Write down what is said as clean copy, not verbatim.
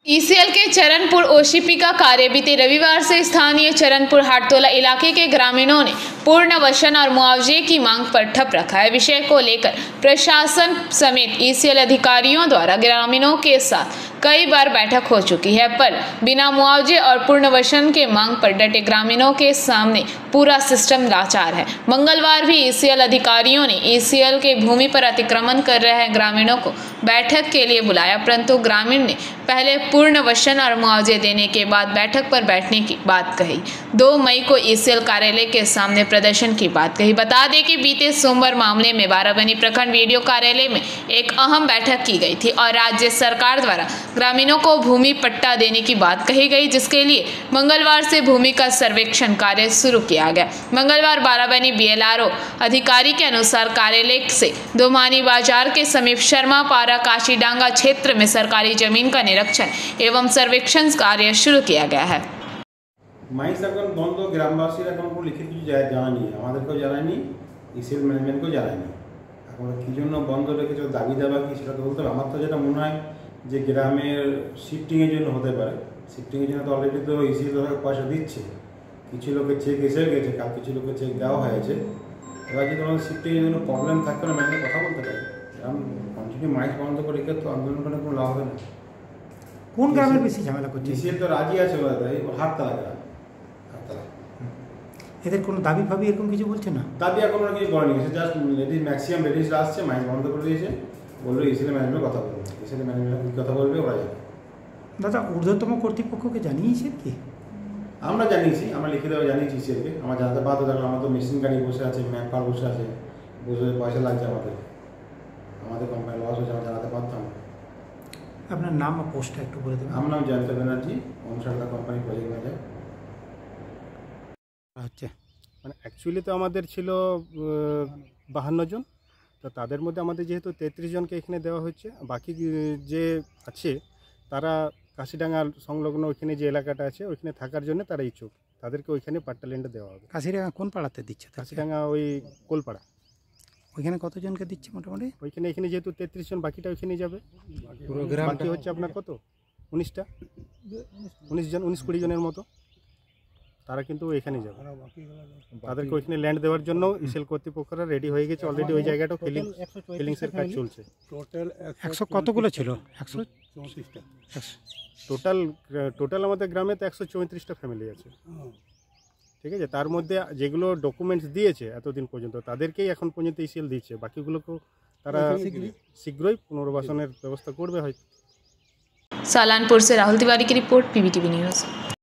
ECL के Charanpur OCP का कार्य बीते रविवार से स्थानीय चरणपुर हाटतोला इलाके के ग्रामीणों ने पुनर्वसन और मुआवजे की मांग पर ठप रखा है। विषय को लेकर प्रशासन समेत ईसीएल अधिकारियों द्वारा ग्रामीणों के साथ कई बार बैठक हो चुकी है, पर बिना मुआवजे और पुनर्वसन के मांग पर डटे ग्रामीणों के सामने पूरा सिस्टम लाचार है। मंगलवार भी ईसीएल अधिकारियों ने ईसीएल के भूमि पर अतिक्रमण कर रहे ग्रामीणों को बैठक के लिए बुलाया, परंतु ग्रामीण ने पहले पुनर्वसन और मुआवजे देने के बाद बैठक पर बैठने की बात कही। 2 मई को ईसीएल कार्यालय के सामने प्रदर्शन की बात कही। बता दें कि बीते सोमवार मामले में बाराबनी प्रखंड वीडियो कार्यालय में एक अहम बैठक की गई थी और राज्य सरकार द्वारा ग्रामीणों को भूमि पट्टा देने की बात कही गई, जिसके लिए मंगलवार से भूमि का सर्वेक्षण कार्य शुरू किया गया। मंगलवार बाराबनी बीएलआरओ अधिकारी के अनुसार कार्यालय से दोमानी बाजार के समीप शर्मा पारा काशीडांगा क्षेत्र में सरकारी जमीन का निरीक्षण एवं सर्वेक्षण कार्य शुरू किया गया है। माइंस এখন বন্ধ, গ্রামবাসীরা এখন কোনো লিখিত কিছু জানায়নি, আমাদেরকেও জানায়নি, ইসিএল ম্যানেজমেন্টকেও জানায়নি। এখন কি জন্য বন্ধ রেখেছে, দাবি দাবা কি সেটা তো বলতে হবে। আমার তো যেটা মনে হয় যে গ্রামের শিফটিংয়ের জন্য হতে পারে। শিফটিংয়ের জন্য তো অলরেডি তো ইসিএল পয়সা দিচ্ছে, কিছু লোকের চেক এসে গেছে, কাল কিছু লোকের চেক দেওয়া হয়েছে। এবার যদি আমাদের শিফটিংয়ের জন্য প্রবলেম থাকতে না, ম্যানেজে কথা বলতে পারে। কারণ কন্টিনিউ মাইন্স বন্ধ করে রেখে তো আন্দোলন করে কোনো লাভ হবে না। কোন গ্রামের বেশি ঝামেলা করছে? ইসিএল তো রাজি আছে, হাটতলা গ্রাম। এদের কোনো দাবি ফাবি এরকম কিছু বলছে না? দাবি এখন কিছু বলেনি, জাস্ট লেডিস ম্যাক্সিমাম লেডিসরা আসছে, মাইন্স বন্ধ করে দিয়েছে, বললো ইসিএল ম্যানেজমেন্ট কথা বলবে, ইসিএল ম্যানেজমেন্ট কথা বলবে, ওরা যাবে। দাদা, ঊর্ধ্বতম কর্তৃপক্ষকে জানিয়েছেন কি? আমরা জানিয়েছি, আমরা লিখিতভাবে জানিয়েছি ইসিএলকে। আমার জানাতে বাধ্য থাকলো, আমার তো মেশিন গাড়ি বসে আছে, ম্যান পাওয়ার বসে আছে, বসে পয়সা লাগছে আমাদের কোম্পানি লস হচ্ছে, আমরা জানাতে পারতাম। আপনার নাম আর পোস্টটা একটু বলে দেবেন। আমার নাম জয়ন্ত ব্যানার্জি, অনুসারদা কোম্পানি প্রজেক্ট ম্যানেজার। আচ্ছা, মানে অ্যাকচুয়ালি তো আমাদের ছিল 52 জন, তো তাদের মধ্যে আমাদের যেহেতু 33 জনকে এখানে দেওয়া হচ্ছে, বাকি যে আছে তারা কাশিডাঙ্গা সংলগ্ন ওইখানে যে এলাকাটা আছে ওইখানে থাকার জন্য তারা ইচ্ছুক, তাদেরকে ওইখানে পাট্টা ল্যান্ডে দেওয়া হবে। কাশিডাঙ্গা কোন পাড়াতে দিচ্ছে? কাশিডাঙ্গা ওই কোলপাড়া। ওইখানে কতজনকে দিচ্ছে মোটামুটি? ওইখানে এখানে যেহেতু 33 জন, বাকিটা ওইখানে যাবে। বাকি হচ্ছে আপনার কত 19 জন, 19-20 জনের মতো, তারা কিন্তু এখানে যাবে। তাদেরকে ওইখানে ল্যান্ড দেওয়ার জন্য ইসিএল কর্তৃপক্ষরা রেডি হয়ে গেছে অলরেডি। ওই জায়গাটাও ফিলিংসের কাজ চলছে। টোটাল 100 কতগুলো ছিল? 134টা। টোটাল আমাদের গ্রামে তো 134টা ফ্যামিলি আছে, ঠিক আছে। তার মধ্যে যেগুলো ডকুমেন্টস দিয়েছে এতদিন পর্যন্ত তাদেরকেই এখন পর্যন্ত ইসিএল দিচ্ছে, বাকিগুলোকেও তারা শীঘ্রই পুনর্বাসনের ব্যবস্থা করবে হয়তো। सालानपुर से राहुल तिवारी की रिपोर्ट, पीवीटीवी न्यूज़।